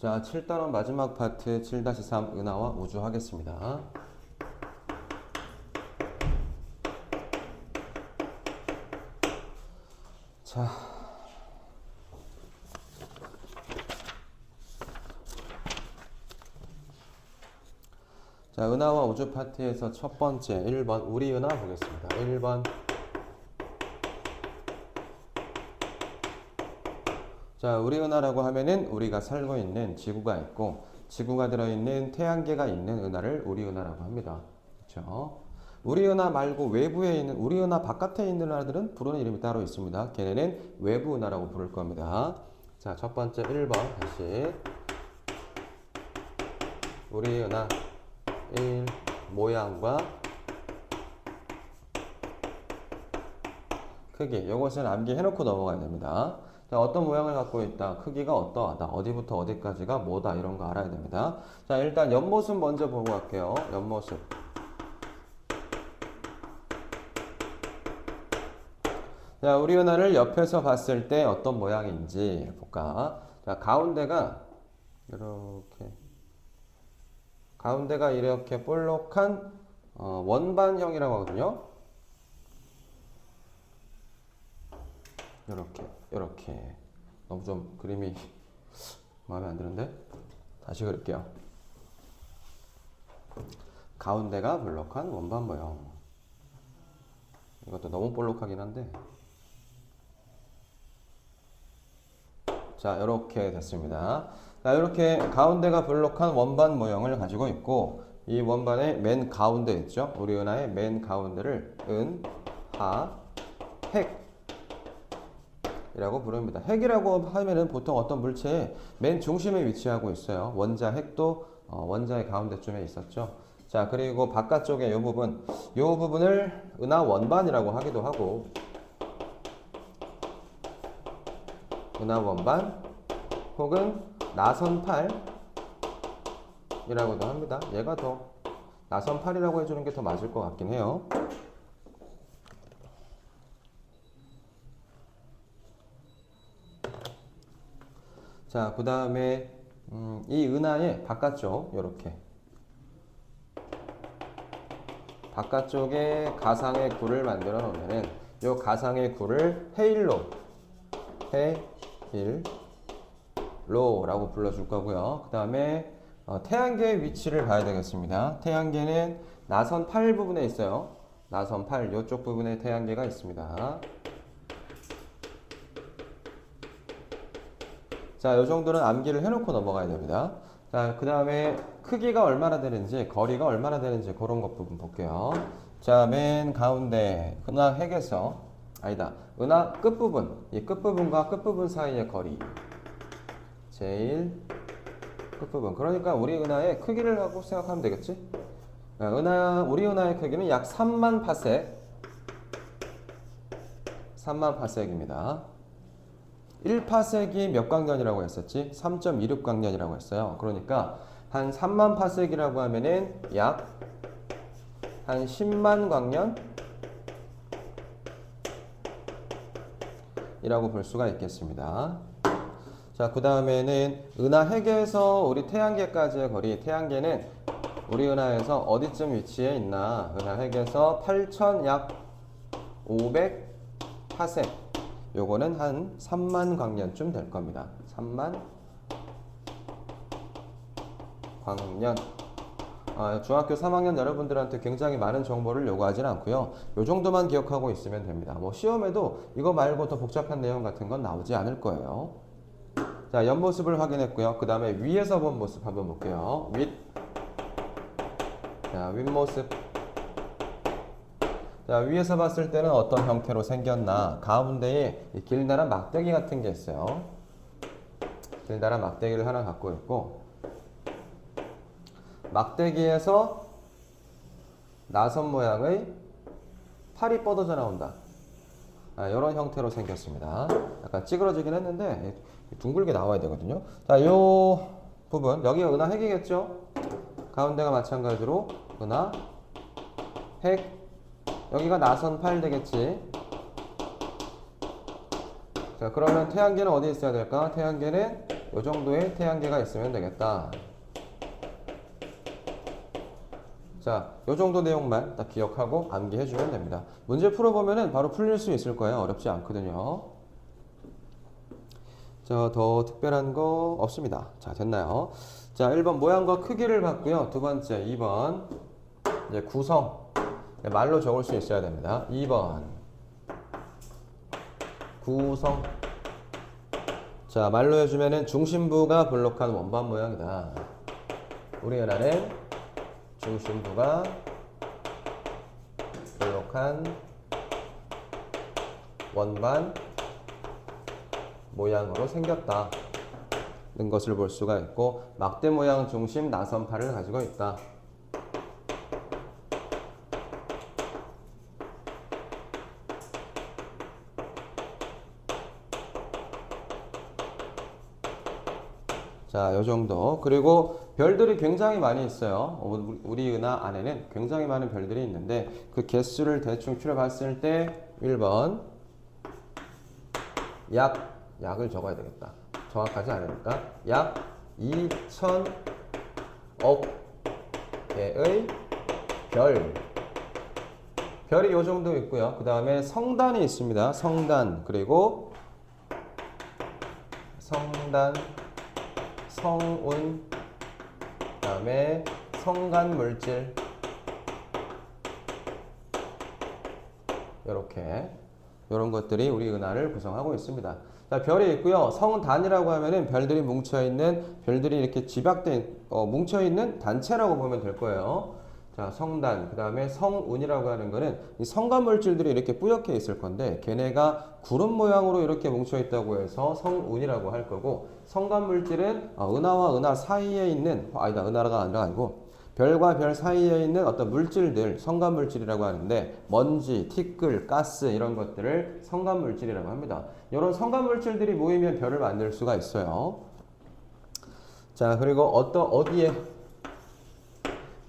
자, 7단원 마지막 파트 7-3 은하와 우주 하겠습니다. 자, 은하와 우주 파트에서 첫 번째 1번 우리 은하 보겠습니다. 1번. 자, 우리 은하라고 하면은 우리가 살고 있는 지구가 있고 지구가 들어있는 태양계가 있는 은하를 우리 은하라고 합니다. 그렇죠? 우리 은하 말고 외부에 있는 우리 은하 바깥에 있는 은하들은 부르는 이름이 따로 있습니다. 걔네는 외부 은하라고 부를 겁니다. 자, 첫 번째 1번 다시 우리 은하 1 모양과 크기 이것은 암기해 놓고 넘어가야 됩니다. 자, 어떤 모양을 갖고 있다. 크기가 어떠하다. 어디부터 어디까지가 뭐다. 이런 거 알아야 됩니다. 자, 일단 옆모습 먼저 보고 갈게요. 옆모습. 자, 우리 은하를 옆에서 봤을 때 어떤 모양인지 볼까. 자, 가운데가 이렇게 볼록한 원반형이라고 하거든요. 이렇게 너무 좀 그림이 마음에 안 드는데 다시 그릴게요. 가운데가 볼록한 원반 모형. 이것도 너무 볼록하긴 한데 자, 이렇게 됐습니다. 자, 이렇게 가운데가 볼록한 원반 모형을 가지고 있고 이 원반의 맨 가운데 있죠. 우리 은하의 맨 가운데를 핵 이라고 부릅니다. 핵이라고 하면은 보통 어떤 물체의 맨 중심에 위치하고 있어요. 원자 핵도 원자의 가운데쯤에 있었죠. 자, 그리고 바깥쪽에 이 부분을 은하 원반이라고 하기도 하고 은하 원반 혹은 나선팔이라고도 합니다. 얘가 더 나선팔이라고 해주는 게 더 맞을 것 같긴 해요. 자, 그 다음에 이 은하의 바깥쪽 이렇게 바깥쪽에 가상의 굴을 만들어 놓으면은 이 가상의 굴을 헤일로라고 불러줄 거고요. 그 다음에 태양계의 위치를 봐야 되겠습니다. 태양계는 나선 8 부분에 있어요. 나선 8 이쪽 부분에 태양계가 있습니다. 자, 이 정도는 암기를 해놓고 넘어가야 됩니다. 자, 그 다음에 크기가 얼마나 되는지, 거리가 얼마나 되는지 그런 것 부분 볼게요. 자, 맨 가운데 은하 핵에서 은하 끝부분, 이 끝부분과 끝부분 사이의 거리. 제일 끝부분. 그러니까 우리 은하의 크기를 갖고 생각하면 되겠지? 우리 은하의 크기는 약 3만 파섹. 3만 파섹입니다. 1파섹이 몇 광년이라고 했었지? 3.26 광년이라고 했어요. 그러니까 한 3만 파섹이라고 하면은 약 한 10만 광년 이라고 볼 수가 있겠습니다. 자, 그 다음에는 은하 핵에서 우리 태양계까지의 거리. 태양계는 우리 은하에서 어디쯤 위치해 있나? 은하 핵에서 8,000 약 500 파섹. 요거는 한 3만 광년쯤 될 겁니다. 3만 광년. 중학교 3학년 여러분들한테 굉장히 많은 정보를 요구하진 않고요. 요 정도만 기억하고 있으면 됩니다. 뭐 시험에도 이거 말고 더 복잡한 내용 같은 건 나오지 않을 거예요. 자, 옆모습을 확인했고요. 그 다음에 위에서 본 모습 한번 볼게요. 자, 윗모습. 자, 위에서 봤을 때는 어떤 형태로 생겼나? 가운데에 길다란 막대기 같은 게 있어요. 길다란 막대기를 하나 갖고 있고 막대기에서 나선 모양의 팔이 뻗어져 나온다. 이런 형태로 생겼습니다. 약간 찌그러지긴 했는데 둥글게 나와야 되거든요. 자, 요 부분 여기가 은하 핵이겠죠? 가운데가 마찬가지로 은하 핵. 여기가 나선 8 되겠지. 자, 그러면 태양계는 어디 있어야 될까? 태양계는 이 정도의 태양계가 있으면 되겠다. 자, 이 정도 내용만 딱 기억하고 암기해주면 됩니다. 문제 풀어보면은 바로 풀릴 수 있을 거예요. 어렵지 않거든요. 자, 더 특별한 거 없습니다. 자, 됐나요? 자, 1번 모양과 크기를 봤고요. 두 번째, 2번 이제 구성. 말로 적을 수 있어야 됩니다. 2번 구성. 자, 말로 해주면은 중심부가 볼록한 원반 모양이다. 우리 은하는 중심부가 볼록한 원반 모양으로 생겼다 는 것을 볼 수가 있고, 막대 모양 중심 나선팔을 가지고 있다. 자, 요 정도. 그리고 별들이 굉장히 많이 있어요. 우리 은하 안에는 굉장히 많은 별들이 있는데 그 개수를 대충 추려봤을 때 1번 약을 적어야 되겠다. 정확하지 않으니까 약 2,000억 개의 별이 요 정도 있고요. 그 다음에 성단이 있습니다. 성단. 그리고 성단, 성운, 그 다음에 성간물질, 이렇게 이런 것들이 우리 은하를 구성하고 있습니다. 자, 별이 있고요. 성단이라고 하면은 별들이 뭉쳐있는, 별들이 이렇게 집약된 뭉쳐있는 단체라고 보면 될 거예요. 자, 성단, 그 다음에 성운이라고 하는 거는 이 성간물질들이 이렇게 뿌옇게 있을 건데 걔네가 구름 모양으로 이렇게 뭉쳐있다고 해서 성운이라고 할 거고, 성간물질은 은하와 은하 사이에 있는, 은하가 아니고 별과 별 사이에 있는 어떤 물질들, 성간물질이라고 하는데 먼지, 티끌, 가스 이런 것들을 성간물질이라고 합니다. 이런 성간물질들이 모이면 별을 만들 수가 있어요. 자, 그리고 어디에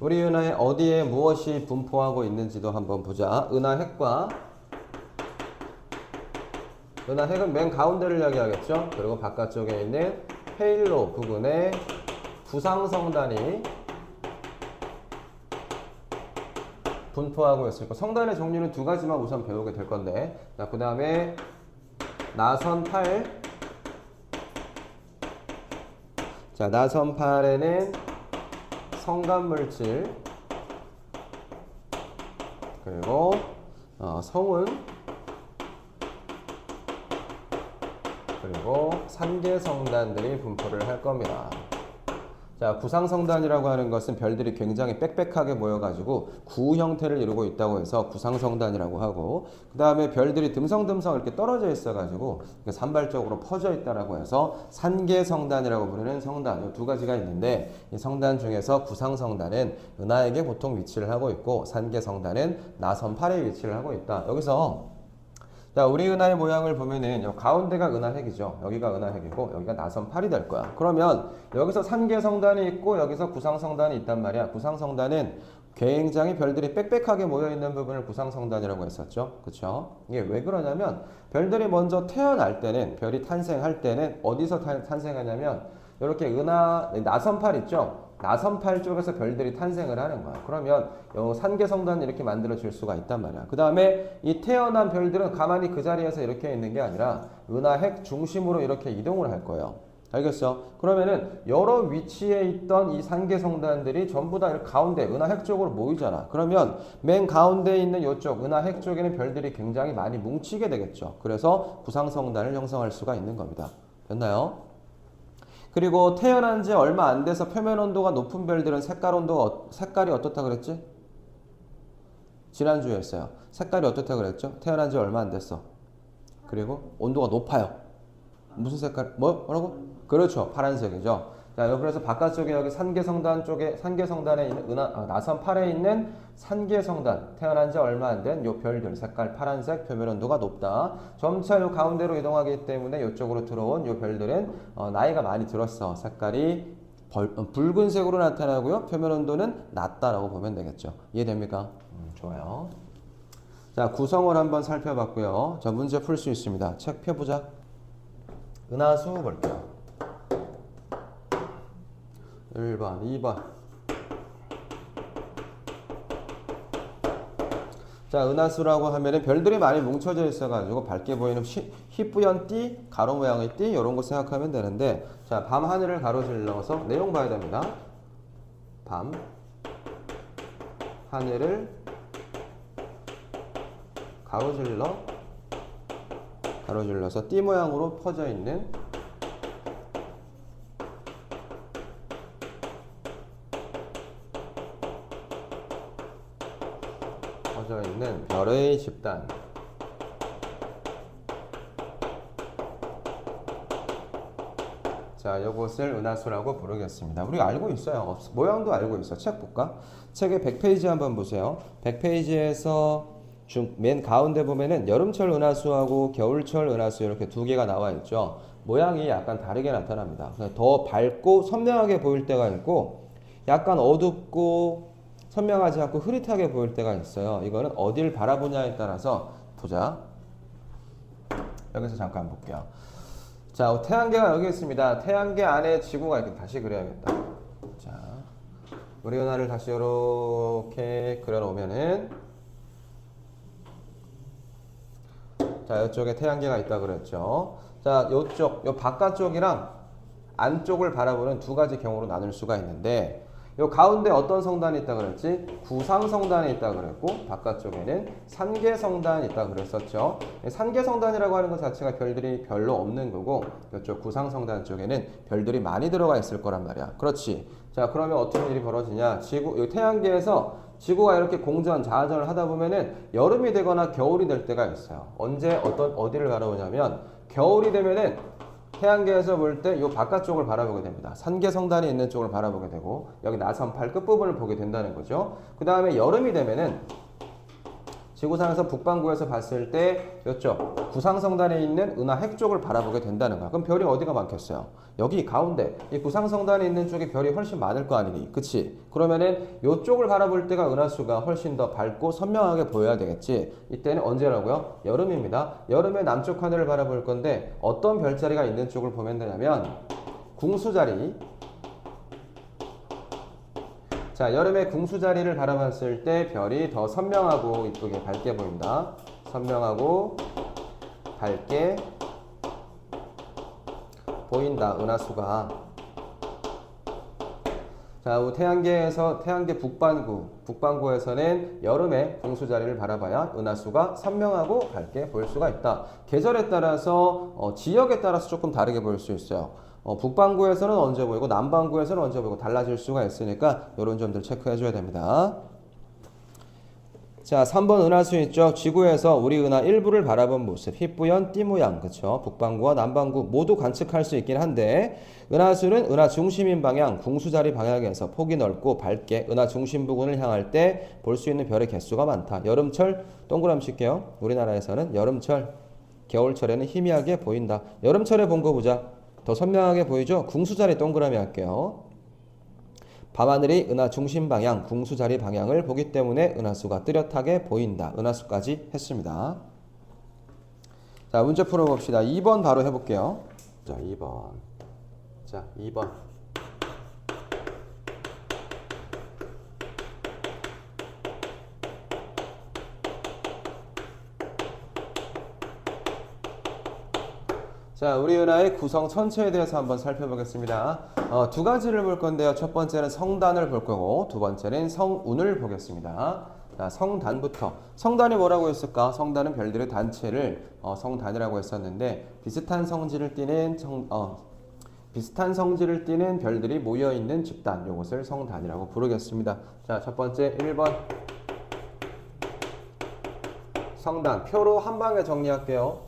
우리 은하에 어디에 무엇이 분포하고 있는지도 한번 보자. 은하핵은 맨 가운데를 이야기하겠죠. 그리고 바깥쪽에 있는 헤일로 부근에 구상성단이 분포하고 있을 거. 성단의 종류는 두 가지만 우선 배우게 될 건데, 자, 그 다음에 나선팔. 자, 나선팔에는 성간물질, 그리고 성운, 그리고 산계성단들이 분포를 할 겁니다. 자, 구상성단이라고 하는 것은 별들이 굉장히 빽빽하게 모여가지고 구 형태를 이루고 있다고 해서 구상성단이라고 하고, 그 다음에 별들이 듬성듬성 이렇게 떨어져 있어가지고 산발적으로 퍼져 있다라고 해서 산계성단이라고 부르는 성단, 이 두 가지가 있는데, 이 성단 중에서 구상성단은 은하에게 보통 위치를 하고 있고 산계성단은 나선팔에 위치를 하고 있다. 여기서 자, 우리 은하의 모양을 보면은 가운데가 은하핵이죠. 여기가 은하핵이고 여기가 나선팔이 될 거야. 그러면 여기서 산계성단이 있고 여기서 구상성단이 있단 말이야. 구상성단은 굉장히 별들이 빽빽하게 모여있는 부분을 구상성단이라고 했었죠. 그쵸? 이게 왜 그러냐면 별들이 먼저 태어날 때는, 별이 탄생할 때는 어디서 탄생하냐면 이렇게 나선팔 있죠? 나선팔 쪽에서 별들이 탄생을 하는 거야. 그러면 산계성단 이렇게 만들어질 수가 있단 말이야. 그 다음에 이 태어난 별들은 가만히 그 자리에서 이렇게 있는 게 아니라 은하핵 중심으로 이렇게 이동을 할 거예요. 알겠어? 그러면은 여러 위치에 있던 이 산계성단들이 전부 다 가운데 은하핵 쪽으로 모이잖아. 그러면 맨 가운데에 있는 이쪽 은하핵 쪽에는 별들이 굉장히 많이 뭉치게 되겠죠. 그래서 구상성단을 형성할 수가 있는 겁니다. 됐나요? 그리고 태어난 지 얼마 안 돼서 표면 온도가 높은 별들은 색깔이 어떻다 그랬지? 지난주에 했어요. 색깔이 어떻다 그랬죠? 태어난 지 얼마 안 됐어. 그리고 온도가 높아요. 무슨 색깔? 뭐라고? 그렇죠. 파란색이죠. 자, 그래서 바깥쪽에 여기 산계성단에 있는 나선팔에 있는 산계성단, 태어난 지 얼마 안 된 요 별들 색깔 파란색, 표면 온도가 높다. 점차 요 가운데로 이동하기 때문에 이쪽으로 들어온 요 별들은 나이가 많이 들었어. 색깔이 붉은색으로 나타나고요. 표면 온도는 낮다라고 보면 되겠죠. 이해됩니까? 좋아요. 자, 구성을 한번 살펴봤고요. 자, 문제 풀 수 있습니다. 책 펴보자. 은하수 볼게요. 1번, 2번. 자, 은하수라고 하면은 별들이 많이 뭉쳐져 있어가지고 밝게 보이는 희뿌연 띠, 가로 모양의 띠, 이런 거 생각하면 되는데, 자, 밤 하늘을 가로질러서 내용 봐야 됩니다. 밤 하늘을 가로질러서 띠 모양으로 퍼져 있는 별의 집단. 자, 이것을 은하수라고 부르겠습니다. 우리가 알고 있어요. 모양도 알고 있어. 책 볼까? 책의 100페이지 한번 보세요. 100페이지에서 맨 가운데 보면은 여름철 은하수하고 겨울철 은하수 이렇게 두 개가 나와 있죠. 모양이 약간 다르게 나타납니다. 더 밝고 선명하게 보일 때가 있고, 약간 어둡고 선명하지 않고 흐릿하게 보일 때가 있어요. 이거는 어딜 바라보냐에 따라서 보자. 여기서 잠깐 볼게요. 자, 태양계가 여기 있습니다. 태양계 안에 지구가 이렇게 다시 그려야겠다. 자, 우리 은하를 다시 이렇게 그려놓으면은, 자, 이쪽에 태양계가 있다 그랬죠. 자, 요 바깥쪽이랑 안쪽을 바라보는 두 가지 경우로 나눌 수가 있는데, 요 가운데 어떤 성단이 있다 그랬지? 구상성단이 있다 그랬고, 바깥쪽에는 산계성단이 있다 그랬었죠. 산계성단이라고 하는 것 자체가 별들이 별로 없는 거고, 이쪽 구상성단 쪽에는 별들이 많이 들어가 있을 거란 말이야. 그렇지. 자, 그러면 어떤 일이 벌어지냐? 이 태양계에서 지구가 이렇게 공전, 자전을 하다 보면은 여름이 되거나 겨울이 될 때가 있어요. 언제 어디를 바라보냐면, 겨울이 되면은 태양계에서 볼 때 이 바깥쪽을 바라보게 됩니다. 산계성단이 있는 쪽을 바라보게 되고, 여기 나선팔 끝부분을 보게 된다는 거죠. 그 다음에 여름이 되면은 지구상에서 북반구에서 봤을 때 이쪽 구상성단에 있는 은하 핵 쪽을 바라보게 된다는 거야. 그럼 별이 어디가 많겠어요? 여기 가운데 이 구상성단에 있는 쪽에 별이 훨씬 많을 거 아니니, 그치? 그러면은 이쪽을 바라볼 때가 은하수가 훨씬 더 밝고 선명하게 보여야 되겠지. 이때는 언제라고요? 여름입니다. 여름에 남쪽 하늘을 바라볼 건데 어떤 별자리가 있는 쪽을 보면 되냐면 궁수자리. 자, 여름에 궁수자리를 바라봤을 때 별이 더 선명하고 이쁘게 밝게 보인다. 선명하고 밝게 보인다, 은하수가. 자, 태양계 북반구에서는 여름에 궁수자리를 바라봐야 은하수가 선명하고 밝게 보일 수가 있다. 계절에 따라서 지역에 따라서 조금 다르게 보일 수 있어요. 북반구에서는 언제 보이고 남반구에서는 언제 보이고 달라질 수가 있으니까 이런 점들 체크해 줘야 됩니다. 자, 3번 은하수 있죠. 지구에서 우리 은하 일부를 바라본 모습, 희뿌연 띠 모양, 그쵸? 북반구와 남반구 모두 관측할 수 있긴 한데, 은하수는 은하 중심인 방향, 궁수자리 방향에서 폭이 넓고 밝게 은하 중심 부근을 향할 때 볼 수 있는 별의 개수가 많다. 여름철, 동그라미 칠게요. 우리나라에서는 여름철, 겨울철에는 희미하게 보인다. 여름철에 본 거 보자. 더 선명하게 보이죠? 궁수자리 동그라미 할게요. 밤하늘이 은하 중심 방향, 궁수자리 방향을 보기 때문에 은하수가 뚜렷하게 보인다. 은하수까지 했습니다. 자, 문제 풀어봅시다. 2번 바로 해볼게요. 자, 2번. 자, 2번. 자, 우리 은하의 구성 전체에 대해서 한번 살펴보겠습니다. 두 가지를 볼 건데요. 첫 번째는 성단을 볼 거고, 두 번째는 성운을 보겠습니다. 자, 성단부터. 성단이 뭐라고 했을까? 성단은 별들의 단체를 성단이라고 했었는데, 비슷한 성질을 띠는 별들이 모여있는 집단, 이것을 성단이라고 부르겠습니다. 자, 첫 번째 1번. 성단. 표로 한 방에 정리할게요.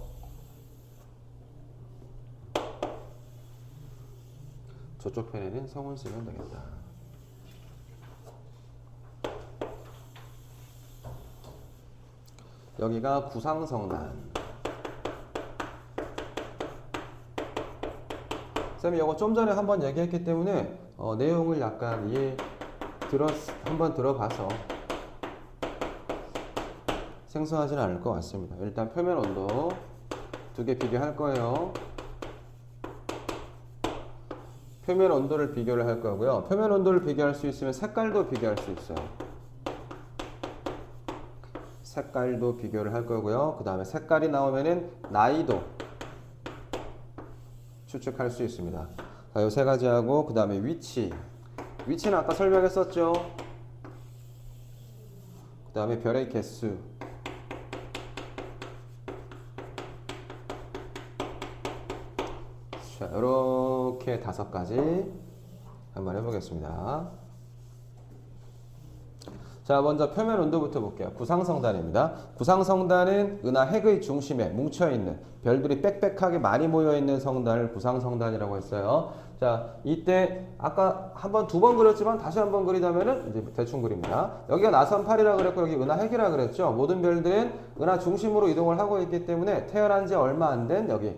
저쪽 편에는 성운 쓰면 되겠다. 여기가 구상성단. 쌤이 이거 좀 전에 한번 얘기했기 때문에 내용을 약간 한번 들어봐서 생소하지는 않을 것 같습니다. 일단 표면 온도 두 개 비교할 거예요. 표면 온도를 비교를 할 거고요. 표면 온도를 비교할 수 있으면 색깔도 비교할 수 있어요. 색깔도 비교를 할 거고요. 그 다음에 색깔이 나오면은 나이도 추측할 수 있습니다. 자, 이 세 가지 하고 그 다음에 위치. 위치는 아까 설명했었죠. 그 다음에 별의 개수. 자, 이렇게 5가지 한번 해보겠습니다. 자, 먼저 표면 온도부터 볼게요. 구상성단입니다. 구상성단은 은하 핵의 중심에 뭉쳐있는 별들이 빽빽하게 많이 모여있는 성단을 구상성단이라고 했어요. 자, 이때 아까 두 번 그렸지만 다시 한번 그리자면은 이제 대충 그립니다. 여기가 나선8이라 그랬고 여기 은하 핵이라 그랬죠. 모든 별들은 은하 중심으로 이동을 하고 있기 때문에 태어난 지 얼마 안 된 여기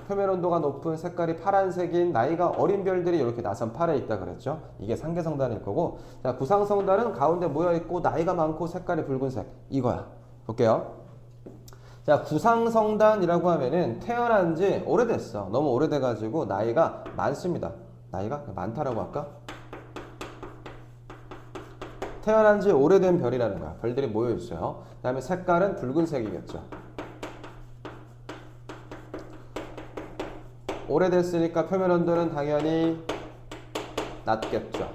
표면 온도가 높은 색깔이 파란색인 나이가 어린 별들이 이렇게 나선 8에 있다 그랬죠. 이게 상계성단일 거고, 자, 구상성단은 가운데 모여있고 나이가 많고 색깔이 붉은색, 이거야. 볼게요. 자, 구상성단이라고 하면은 태어난 지 오래됐어. 너무 오래돼가지고 나이가 많습니다. 나이가 많다라고 할까? 태어난 지 오래된 별이라는 거야. 별들이 모여있어요. 그 다음에 색깔은 붉은색이겠죠. 오래됐으니까 표면 온도는 당연히 낮겠죠.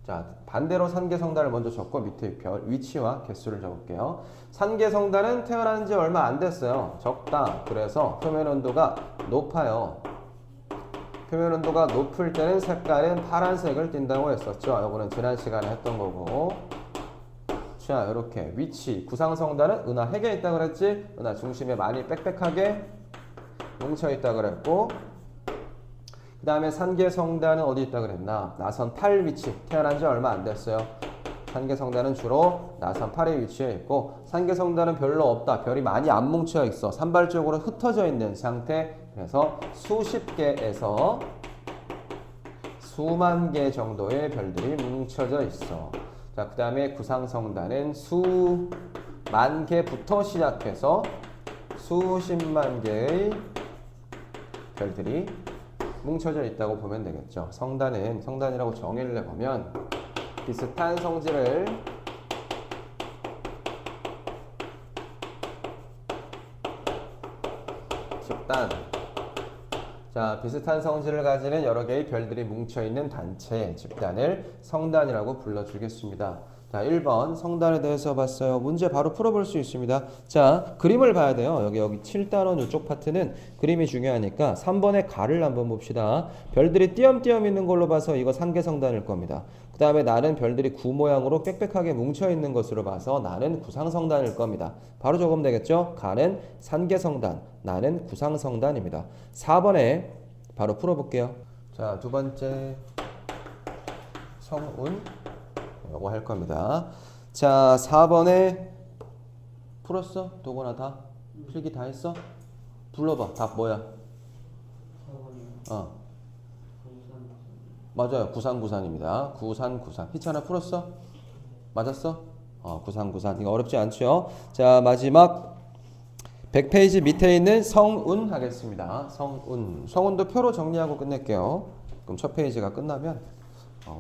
자, 반대로 산계성단을 먼저 적고 밑에 별 위치와 개수를 적을게요. 산계성단은 태어난 지 얼마 안 됐어요. 적다. 그래서 표면 온도가 높아요. 표면 온도가 높을 때는 색깔은 파란색을 띈다고 했었죠. 이거는 지난 시간에 했던 거고. 자, 이렇게 위치. 구상성단은 은하 핵에 있다 그랬지. 은하 중심에 많이 빽빽하게 뭉쳐있다 그랬고, 그 다음에 산계성단은 어디 있다 그랬나? 나선 8 위치. 태어난 지 얼마 안 됐어요. 산계성단은 주로 나선 8에 위치해 있고, 산계성단은 별로 없다. 별이 많이 안 뭉쳐 있어. 산발적으로 흩어져 있는 상태. 그래서 수십 개에서 수만 개 정도의 별들이 뭉쳐져 있어. 자, 그 다음에 구상성단은 수만 개부터 시작해서 수십만 개의 별들이 뭉쳐져 있다고 보면 되겠죠. 성단은 성단이라고 정의를 해보면 비슷한 성질을 집단, 자, 비슷한 성질을 가지는 여러 개의 별들이 뭉쳐있는 단체, 집단을 성단이라고 불러주겠습니다. 자, 1번 성단에 대해서 봤어요. 문제 바로 풀어볼 수 있습니다. 자, 그림을 봐야 돼요. 여기 7단원 이쪽 파트는 그림이 중요하니까 3번의 가를 한번 봅시다. 별들이 띄엄띄엄 있는 걸로 봐서 이거 산계성단일 겁니다. 그 다음에 나는 별들이 구 모양으로 빽빽하게 뭉쳐있는 것으로 봐서 나는 구상성단일 겁니다. 바로 적으면 되겠죠? 가는 산계성단, 나는 구상성단입니다. 4번에 바로 풀어볼게요. 자, 두 번째 성운 요거 할 겁니다. 자, 4번에 풀었어? 도거나 다? 필기 다 했어? 불러봐. 답 뭐야? 맞아요. 구산구산입니다. 구산구산. 희찬아 풀었어? 맞았어? 구산구산. 이거 어렵지 않죠? 자, 마지막 100페이지 밑에 있는 성운 하겠습니다. 성운. 성운도 표로 정리하고 끝낼게요. 그럼 첫 페이지가 끝나면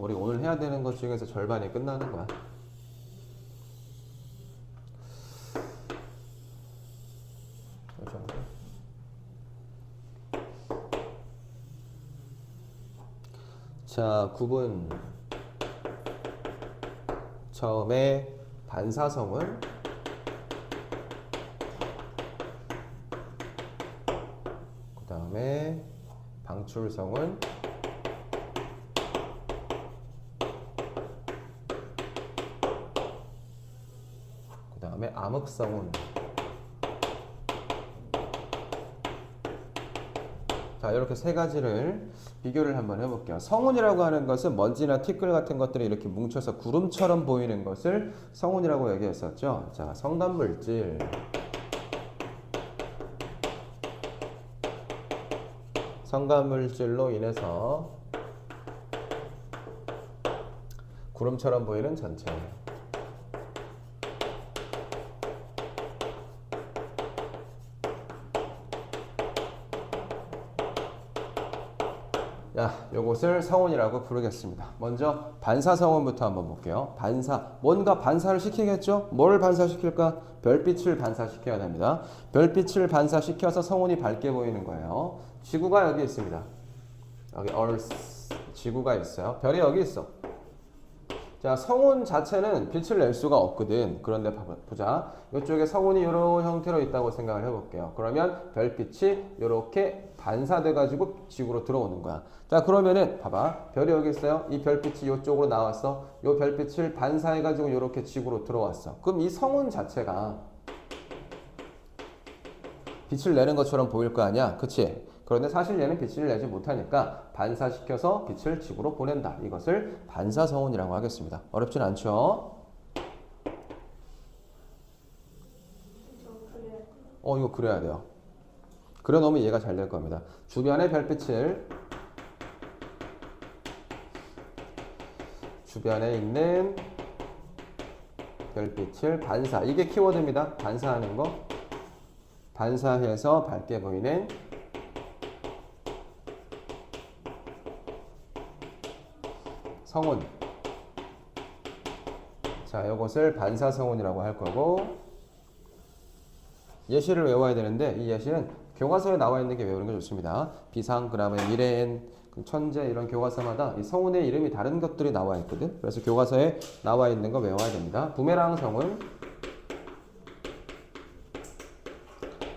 우리 오늘 해야 되는 것 중에서 절반이 끝나는 거야. 이 정도. 자, 9분. 처음에 반사성을, 그 다음에 방출성을, 그 다음에 암흑성운. 자, 이렇게 세 가지를 비교를 한번 해볼게요. 성운이라고 하는 것은 먼지나 티끌 같은 것들이 이렇게 뭉쳐서 구름처럼 보이는 것을 성운이라고 얘기했었죠. 자, 성단물질. 성단물질로 인해서 구름처럼 보이는 전체. 야, 요것을 성운이라고 부르겠습니다. 먼저 반사성운부터 한번 볼게요. 반사, 뭔가 반사를 시키겠죠? 뭘 반사시킬까? 별빛을 반사시켜야 됩니다. 별빛을 반사시켜서 성운이 밝게 보이는 거예요. 지구가 여기 있습니다. 여기 Earth, 지구가 있어요. 별이 여기 있어. 자, 성운 자체는 빛을 낼 수가 없거든. 그런데 보자. 이쪽에 성운이 이런 형태로 있다고 생각을 해볼게요. 그러면 별빛이 이렇게 반사돼가지고 지구로 들어오는 거야. 자, 그러면은 봐봐. 별이 여기 있어요. 이 별빛이 이쪽으로 나왔어. 이 별빛을 반사해가지고 이렇게 지구로 들어왔어. 그럼 이 성운 자체가 빛을 내는 것처럼 보일 거 아니야? 그치? 그런데 사실 얘는 빛을 내지 못하니까 반사시켜서 빛을 지구로 보낸다. 이것을 반사성운이라고 하겠습니다. 어렵진 않죠? 이거 그려야 돼요. 그려놓으면 이해가 잘 될 겁니다. 주변의 별빛을, 주변에 있는 별빛을 반사. 이게 키워드입니다. 반사하는 거. 반사해서 밝게 보이는 성운. 자, 이것을 반사성운이라고 할 거고, 예시를 외워야 되는데 이 예시는 교과서에 나와 있는 게 외우는 게 좋습니다. 비상, 그다음에 미래엔, 천재 이런 교과서마다 이 성운의 이름이 다른 것들이 나와 있거든. 그래서 교과서에 나와 있는 거 외워야 됩니다. 부메랑 성운,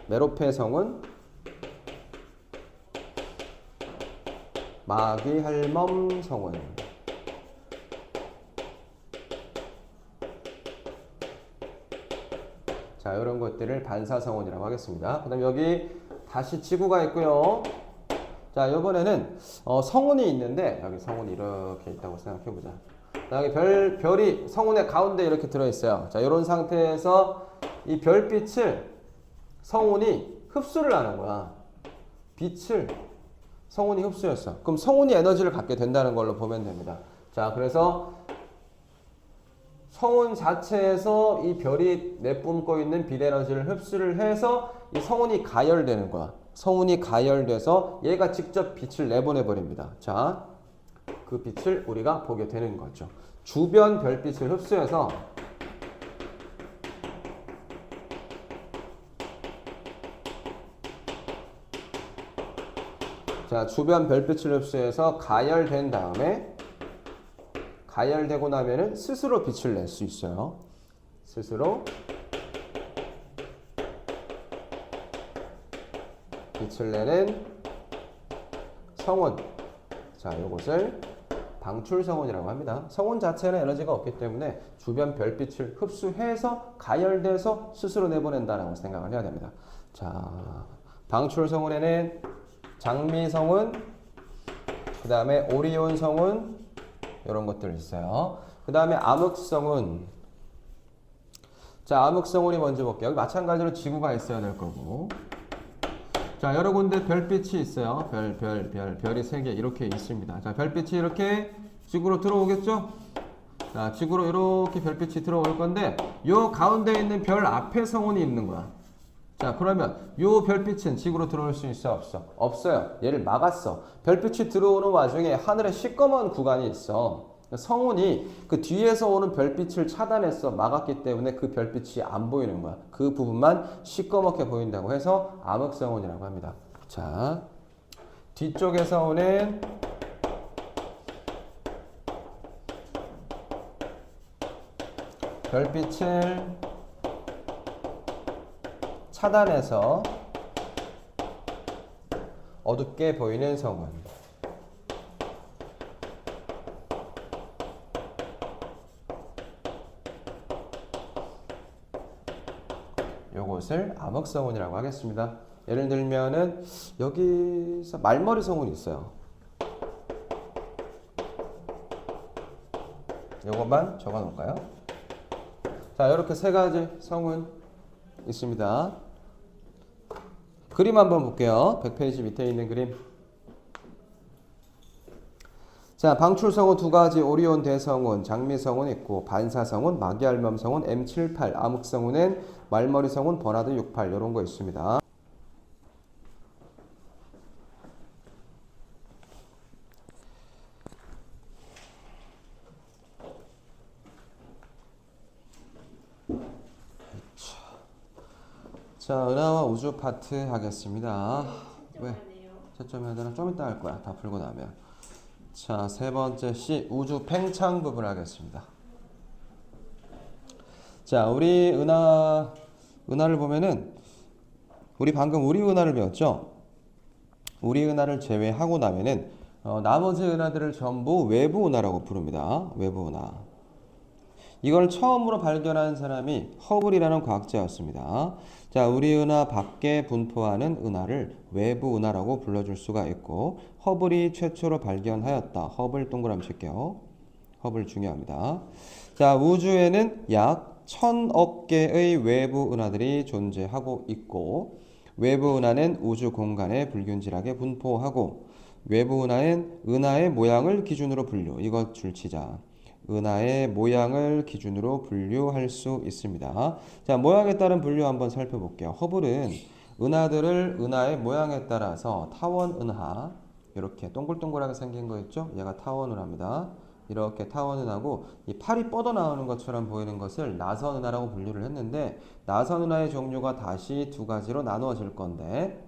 메로페 성운, 마귀할멈 성운. 자, 이런 것들을 반사성운이라고 하겠습니다. 그 다음에 여기 다시 지구가 있고요. 자, 이번에는 성운이 있는데 여기 성운이 이렇게 있다고 생각해보자. 여기 별이 성운의 가운데 이렇게 들어있어요. 자, 이런 상태에서 이 별빛을 성운이 흡수를 하는 거야. 빛을 성운이 흡수했어. 그럼 성운이 에너지를 갖게 된다는 걸로 보면 됩니다. 자, 그래서 성운 자체에서 이 별이 내뿜고 있는 빛 에너지를 흡수를 해서 이 성운이 가열되는 거야. 성운이 가열돼서 얘가 직접 빛을 내보내 버립니다. 자, 그 빛을 우리가 보게 되는 거죠. 주변 별빛을 흡수해서 자, 주변 별빛을 흡수해서 가열된 다음에 가열되고 나면은 스스로 빛을 낼 수 있어요. 스스로 빛을 내는 성운. 자, 이것을 방출성운이라고 합니다. 성운 자체는 에너지가 없기 때문에 주변 별빛을 흡수해서 가열돼서 스스로 내보낸다라고 생각을 해야 됩니다. 자, 방출성운에는 장미성운, 그 다음에 오리온성운, 이런 것들 있어요. 그 다음에 암흑성운. 자, 암흑성운이 먼저 볼게요. 여기 마찬가지로 지구가 있어야 될 거고. 자, 여러 군데 별빛이 있어요. 별이 3개 이렇게 있습니다. 자, 별빛이 이렇게 지구로 들어오겠죠? 자, 지구로 이렇게 별빛이 들어올 건데 요 가운데 있는 별 앞에 성운이 있는 거야. 자, 그러면 요 별빛은 지구로 들어올 수 있어, 없어? 없어요. 얘를 막았어. 별빛이 들어오는 와중에 하늘에 시꺼먼 구간이 있어. 성운이 그 뒤에서 오는 별빛을 차단해서 막았기 때문에 그 별빛이 안 보이는 거야. 그 부분만 시꺼멓게 보인다고 해서 암흑성운이라고 합니다. 자, 뒤쪽에서 오는 별빛을 차단해서 어둡게 보이는 성운. 요것을 암흑성운이라고 하겠습니다. 예를 들면은 여기서 말머리 성운이 있어요. 요것만 적어 놓을까요? 자, 이렇게 3가지 성운 있습니다. 그림 한번 볼게요. 100페이지 밑에 있는 그림. 자, 방출성운 2가지, 오리온 대성운, 장미성운 있고, 반사성운, 마귀알맘성운, M78, 암흑성운엔 말머리성운, 버나드 68 이런 거 있습니다. 자, 은하와 우주 파트 하겠습니다. 왜? 채점하네요. 채점해야 되나? 좀 이따 할 거야. 다 풀고 나면. 자, 세 번째 C 우주 팽창 부분 하겠습니다. 자, 우리 은하를 보면은 우리 방금 우리 은하를 배웠죠? 우리 은하를 제외하고 나면은 나머지 은하들을 전부 외부 은하라고 부릅니다. 외부 은하. 이걸 처음으로 발견한 사람이 허블이라는 과학자였습니다. 자, 우리 은하 밖에 분포하는 은하를 외부 은하라고 불러줄 수가 있고, 허블이 최초로 발견하였다. 허블 동그라미 칠게요. 허블 중요합니다. 자, 우주에는 약 1000억 개의 외부 은하들이 존재하고 있고, 외부 은하는 우주 공간에 불균질하게 분포하고, 외부 은하는 은하의 모양을 기준으로 분류. 이것 줄치자. 은하의 모양을 기준으로 분류할 수 있습니다. 자, 모양에 따른 분류 한번 살펴볼게요. 허블은 은하들을 은하의 모양에 따라서 타원 은하, 이렇게 동글동글하게 생긴 거 있죠? 얘가 타원 은하입니다. 이렇게 타원 은하고 이 팔이 뻗어 나오는 것처럼 보이는 것을 나선 은하라고 분류를 했는데, 나선 은하의 종류가 다시 두 가지로 나누어질 건데,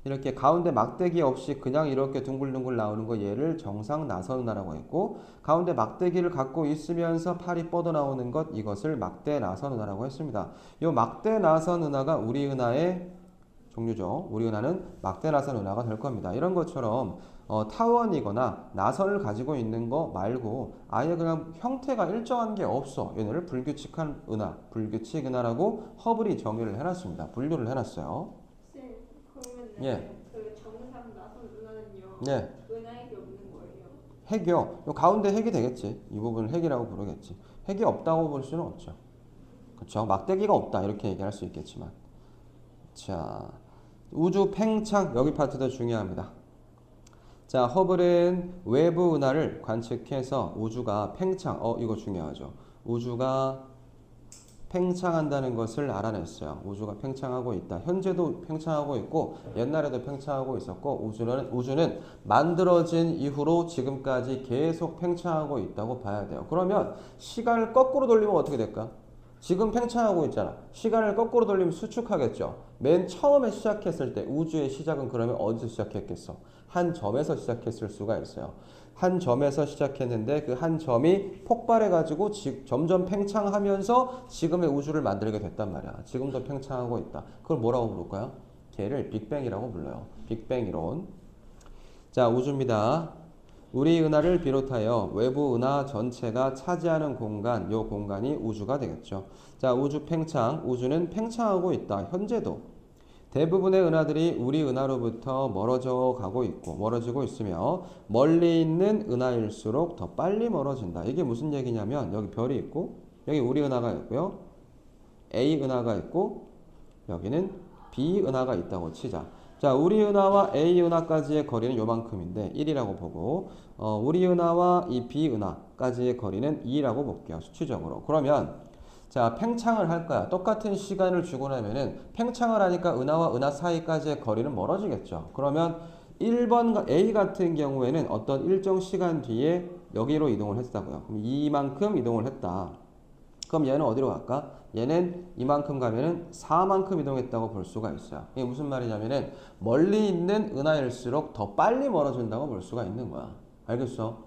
이렇게 가운데 막대기 없이 그냥 이렇게 둥글둥글 나오는 거 얘를 정상 나선 은하라고 했고, 가운데 막대기를 갖고 있으면서 팔이 뻗어 나오는 것 이것을 막대 나선 은하라고 했습니다. 이 막대 나선 은하가 우리 은하의 종류죠. 우리 은하는 막대 나선 은하가 될 겁니다. 이런 것처럼 타원이거나 나선을 가지고 있는 거 말고 아예 그냥 형태가 일정한 게 없어. 얘네를 불규칙한 은하, 불규칙 은하라고 허블이 정의를 해놨습니다. 분류를 해놨어요. 쌤, 그러면은 예. 그 정상 나선 은하는요. 예. 은하액이 없는 거예요. 핵이요. 요 가운데 핵이 되겠지. 이 부분을 핵이라고 부르겠지. 핵이 없다고 볼 수는 없죠. 그렇죠. 막대기가 없다 이렇게 얘기할 수 있겠지만. 자, 우주 팽창 여기 파트도 중요합니다. 자, 허블은 외부 은하를 관측해서 우주가 팽창, 이거 중요하죠. 우주가 팽창한다는 것을 알아냈어요. 우주가 팽창하고 있다. 현재도 팽창하고 있고 옛날에도 팽창하고 있었고 우주는 만들어진 이후로 지금까지 계속 팽창하고 있다고 봐야 돼요. 그러면 시간을 거꾸로 돌리면 어떻게 될까? 지금 팽창하고 있잖아. 시간을 거꾸로 돌리면 수축하겠죠. 맨 처음에 시작했을 때 우주의 시작은 그러면 어디서 시작했겠어? 한 점에서 시작했을 수가 있어요. 한 점에서 시작했는데 그 한 점이 폭발해가지고 점점 팽창하면서 지금의 우주를 만들게 됐단 말이야. 지금도 팽창하고 있다. 그걸 뭐라고 부를까요? 걔를 빅뱅이라고 불러요. 빅뱅 이론. 자, 우주입니다. 우리 은하를 비롯하여 외부 은하 전체가 차지하는 공간, 요 공간이 우주가 되겠죠. 자, 우주 팽창, 우주는 팽창하고 있다. 현재도. 대부분의 은하들이 우리 은하로부터 멀어지고 있으며 멀리 있는 은하일수록 더 빨리 멀어진다. 이게 무슨 얘기냐면 여기 별이 있고 여기 우리 은하가 있고요. A 은하가 있고 여기는 B 은하가 있다고 치자. 자, 우리 은하와 A 은하까지의 거리는 요만큼인데 1이라고 보고 우리 은하와 이 B 은하까지의 거리는 2라고 볼게요. 수치적으로. 그러면 자, 팽창을 할 거야. 똑같은 시간을 주고 나면은 팽창을 하니까 은하와 은하 사이까지의 거리는 멀어지겠죠. 그러면 1번 A 같은 경우에는 어떤 일정 시간 뒤에 여기로 이동을 했다고요. 그럼 이만큼 이동을 했다. 그럼 얘는 어디로 갈까? 얘는 이만큼 가면은 4만큼 이동했다고 볼 수가 있어요. 이게 무슨 말이냐면은 멀리 있는 은하일수록 더 빨리 멀어진다고 볼 수가 있는 거야. 알겠어?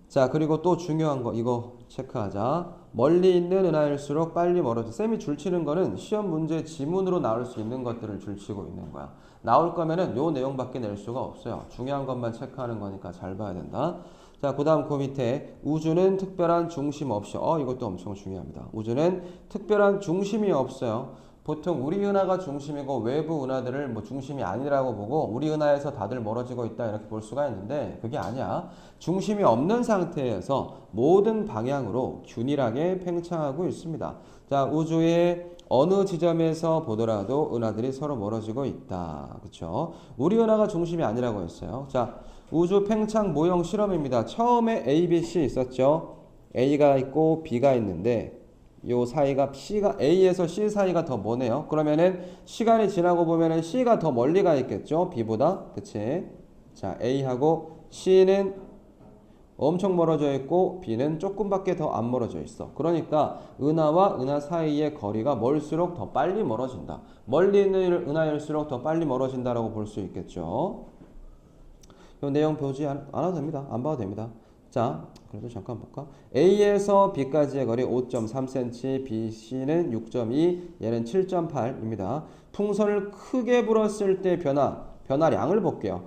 자, 그리고 또 중요한 거 이거 체크하자. 멀리 있는 은하일수록 빨리 멀어져. 쌤이 줄치는 거는 시험 문제 지문으로 나올 수 있는 것들을 줄치고 있는 거야. 나올 거면은 요 내용밖에 낼 수가 없어요. 중요한 것만 체크하는 거니까 잘 봐야 된다. 자, 그 다음 그 밑에 우주는 특별한 중심 없이. 이것도 엄청 중요합니다. 우주는 특별한 중심이 없어요. 보통 우리 은하가 중심이고 외부 은하들을 뭐 중심이 아니라고 보고 우리 은하에서 다들 멀어지고 있다 이렇게 볼 수가 있는데 그게 아니야. 중심이 없는 상태에서 모든 방향으로 균일하게 팽창하고 있습니다. 자, 우주의 어느 지점에서 보더라도 은하들이 서로 멀어지고 있다. 그렇죠? 우리 은하가 중심이 아니라고 했어요. 자, 우주 팽창 모형 실험입니다. 처음에 A, B, C 있었죠. A가 있고 B가 있는데 요 사이가 A에서 C 사이가 더 머네요. 그러면은 시간이 지나고 보면은 C가 더 멀리 가 있겠죠. B보다. 그치? 자, A하고 C는 엄청 멀어져 있고 B는 조금밖에 더 안 멀어져 있어. 그러니까 은하와 은하 사이의 거리가 멀수록 더 빨리 멀어진다. 멀리 있는 은하일수록 더 빨리 멀어진다라고 볼 수 있겠죠. 이 내용 보지 않아도 됩니다. 안 봐도 됩니다. 자, 그래도 잠깐 볼까? A에서 B까지의 거리 5.3cm, BC는 6.2, 얘는 7.8입니다. 풍선을 크게 불었을 때 변화량을 볼게요.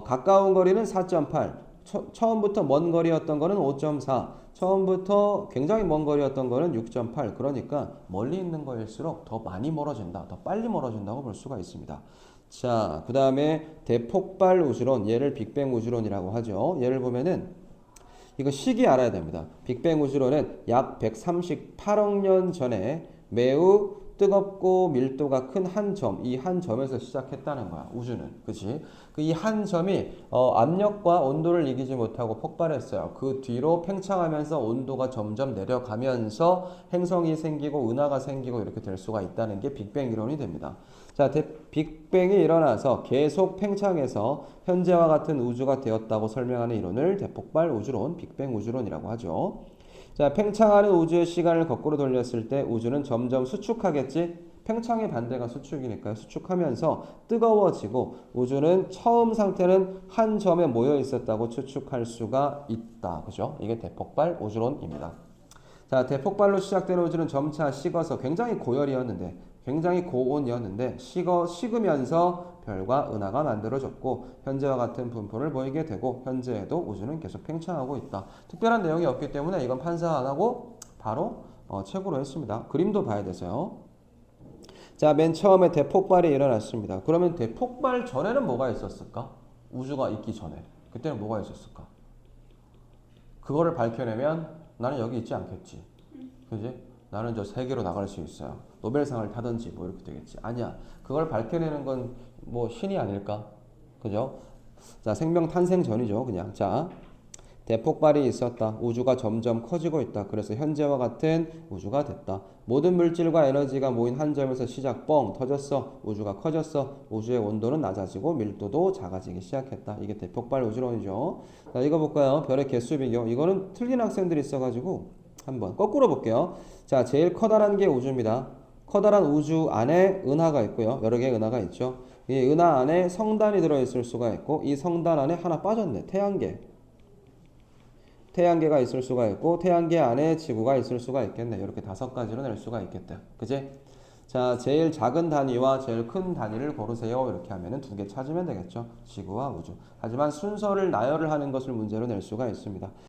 가까운 거리는 4.8, 처음부터 먼 거리였던 거는 5.4, 처음부터 굉장히 먼 거리였던 거는 6.8. 그러니까 멀리 있는 거일수록 더 많이 멀어진다, 더 빨리 멀어진다고 볼 수가 있습니다. 자, 그 다음에 대폭발 우주론, 얘를 빅뱅 우주론이라고 하죠. 얘를 보면은 이거 시기 알아야 됩니다. 빅뱅 우주론은 약 138억 년 전에 매우 뜨겁고 밀도가 큰 한 점, 이 한 점에서 시작했다는 거야. 우주는. 그치? 그 이 한 점이 압력과 온도를 이기지 못하고 폭발했어요. 그 뒤로 팽창하면서 온도가 점점 내려가면서 행성이 생기고 은하가 생기고 이렇게 될 수가 있다는 게 빅뱅 이론이 됩니다. 자, 빅뱅이 일어나서 계속 팽창해서 현재와 같은 우주가 되었다고 설명하는 이론을 대폭발 우주론, 빅뱅 우주론이라고 하죠. 자, 팽창하는 우주의 시간을 거꾸로 돌렸을 때 우주는 점점 수축하겠지? 팽창의 반대가 수축이니까요. 수축하면서 뜨거워지고 우주는 처음 상태는 한 점에 모여 있었다고 추측할 수가 있다. 그죠? 이게 대폭발 우주론입니다. 자, 대폭발로 시작되는 우주는 점차 식어서 굉장히 고열이었는데, 굉장히 고온이었는데 식으면서 별과 은하가 만들어졌고 현재와 같은 분포를 보이게 되고 현재에도 우주는 계속 팽창하고 있다. 특별한 내용이 없기 때문에 이건 판사 안 하고 바로 책으로 했습니다. 그림도 봐야 돼서요. 자, 맨 처음에 대폭발이 일어났습니다. 그러면 대폭발 전에는 뭐가 있었을까? 우주가 있기 전에. 그때는 뭐가 있었을까? 그거를 밝혀내면 나는 여기 있지 않겠지. 그지? 나는 저 세계로 나갈 수 있어요. 노벨상을 타든지 뭐 이렇게 되겠지. 아니야. 그걸 밝혀내는 건 뭐 신이 아닐까? 그죠? 자, 생명 탄생 전이죠. 그냥. 자, 대폭발이 있었다. 우주가 점점 커지고 있다. 그래서 현재와 같은 우주가 됐다. 모든 물질과 에너지가 모인 한 점에서 시작 뻥 터졌어. 우주가 커졌어. 우주의 온도는 낮아지고 밀도도 작아지기 시작했다. 이게 대폭발 우주론이죠. 자, 이거 볼까요? 별의 개수 비교. 이거는 틀린 학생들이 있어가지고 한번 거꾸로 볼게요. 자, 제일 커다란 게 우주입니다. 커다란 우주 안에 은하가 있고요. 여러 개의 은하가 있죠. 이 은하 안에 성단이 들어있을 수가 있고 이 성단 안에 하나 빠졌네. 태양계. 태양계가 있을 수가 있고 태양계 안에 지구가 있을 수가 있겠네. 이렇게 5가지로 낼 수가 있겠다. 그지? 자, 제일 작은 단위와 제일 큰 단위를 고르세요. 이렇게 하면은 2개 찾으면 되겠죠. 지구와 우주. 하지만 순서를 나열을 하는 것을 문제로 낼 수가 있습니다.